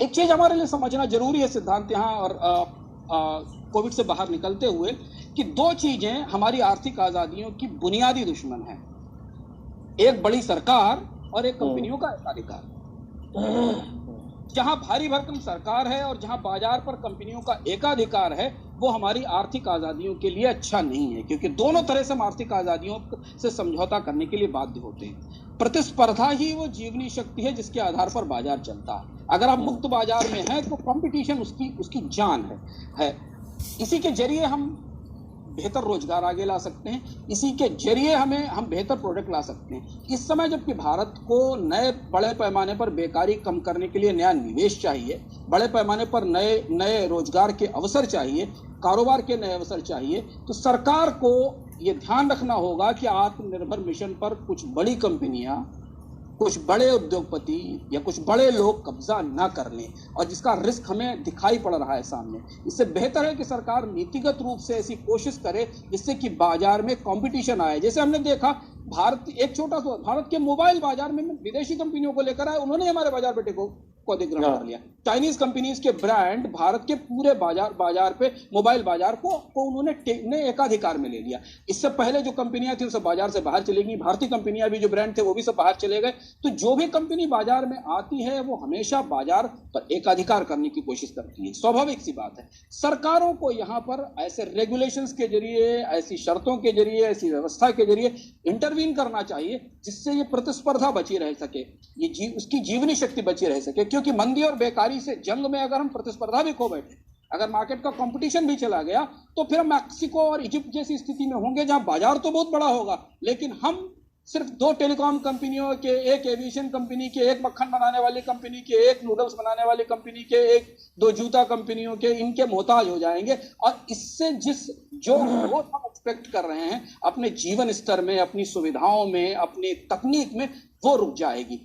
एक चीज हमारे लिए समझना जरूरी है सिद्धांत यहाँ और कोविड से बाहर निकलते हुए, कि दो चीजें हमारी आर्थिक आजादियों की बुनियादी दुश्मन हैं। एक बड़ी सरकार और एक कंपनियों का एकाधिकार। जहां भारी भरकम सरकार है और जहां बाजार पर कंपनियों का एकाधिकार है, वो हमारी आर्थिक आजादियों के लिए अच्छा नहीं है, क्योंकि दोनों तरह से हम आर्थिक आजादियों से समझौता करने के लिए बाध्य होते हैं। प्रतिस्पर्धा ही वो जीवनी शक्ति है जिसके आधार पर बाजार चलता है। अगर आप मुक्त बाजार में हैं तो कंपटीशन उसकी जान है। इसी के जरिए हम बेहतर रोजगार आगे ला सकते हैं, इसी के जरिए हम बेहतर प्रोडक्ट ला सकते हैं। इस समय जबकि भारत को नए बड़े पैमाने पर बेकारी कम करने के लिए नया निवेश चाहिए, बड़े पैमाने पर नए रोजगार के अवसर चाहिए, कारोबार के नए अवसर चाहिए, तो सरकार को ये ध्यान रखना होगा कि आत्मनिर्भर मिशन पर कुछ बड़ी कंपनियां, कुछ बड़े उद्योगपति या कुछ बड़े लोग कब्जा ना कर लें, और जिसका रिस्क हमें दिखाई पड़ रहा है सामने। इससे बेहतर है कि सरकार नीतिगत रूप से ऐसी कोशिश करे जिससे कि बाजार में कंपटीशन आए। जैसे हमने देखा एक छोटा सा भारत के मोबाइल बाजार में विदेशी कंपनियों को लेकर आए, उन्होंने हमारे बाजार पे को अधिग्रहण कर लिया। चाइनीज कंपनीज के ब्रांड भारत के पूरे बाजार पे, मोबाइल बाजार को उन्होंने एकाधिकार में ले लिया। इससे पहले जो कंपनियां थी सब बाजार से बाहर चली गई, भारतीय कंपनियां भी जो ब्रांड थे वो भी सब बाहर चले गए। तो जो भी कंपनी बाजार में आती है वो हमेशा बाजार पर एकाधिकार करने की कोशिश करती है। स्वाभाविक सी बात है, सरकारों को यहाँ पर ऐसे रेगुलेशंस के जरिए, ऐसी शर्तों के जरिए, ऐसी व्यवस्था के जरिए इंटरवीन करना चाहिए जिससे ये प्रतिस्पर्धा बची रह सके, उसकी जीवनी शक्ति बची रह सके। क्योंकि मंदी और बेकारी से जंग में अगर हम प्रतिस्पर्धा भी खो बैठे, अगर मार्केट का कंपटीशन भी चला गया, तो फिर हम मैक्सिको और इजिप्ट जैसी स्थिति में होंगे जहां बाजार तो बहुत बड़ा होगा, लेकिन हम सिर्फ दो टेलीकॉम कंपनियों के, एक एविएशन कंपनी के, एक मक्खन बनाने वाली कंपनी के, एक नूडल्स बनाने वाली कंपनी के, एक दो जूता कंपनियों के, इनके मोहताज हो जाएंगे। और इससे जो ग्रोथ हम एक्सपेक्ट कर रहे हैं अपने जीवन स्तर में, अपनी सुविधाओं में, अपनी तकनीक में, वो रुक जाएगी।